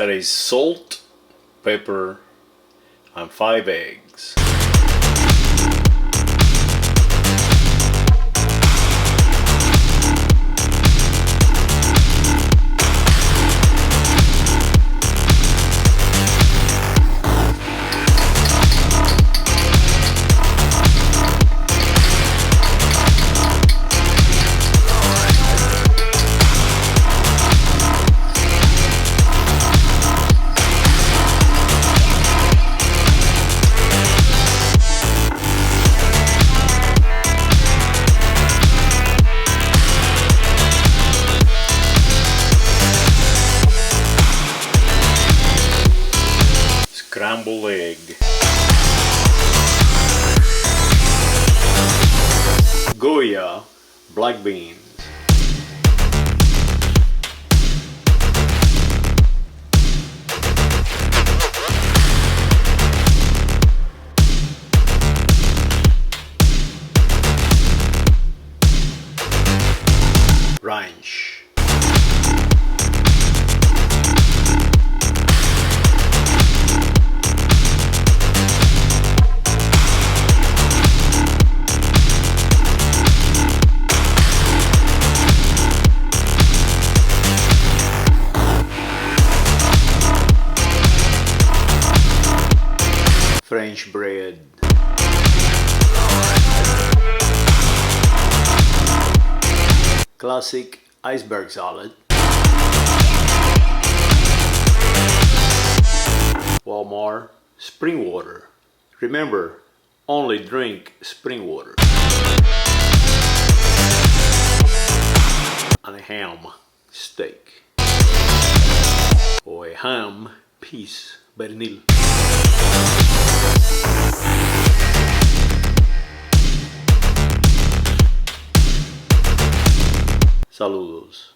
That is salt, pepper, and 5 eggs. Scrambled egg. Goya, black beans. Ranch. French bread. Classic iceberg salad. Walmart spring water. Remember, only drink spring water. And a ham steak. Or a ham piece pernil. Saludos.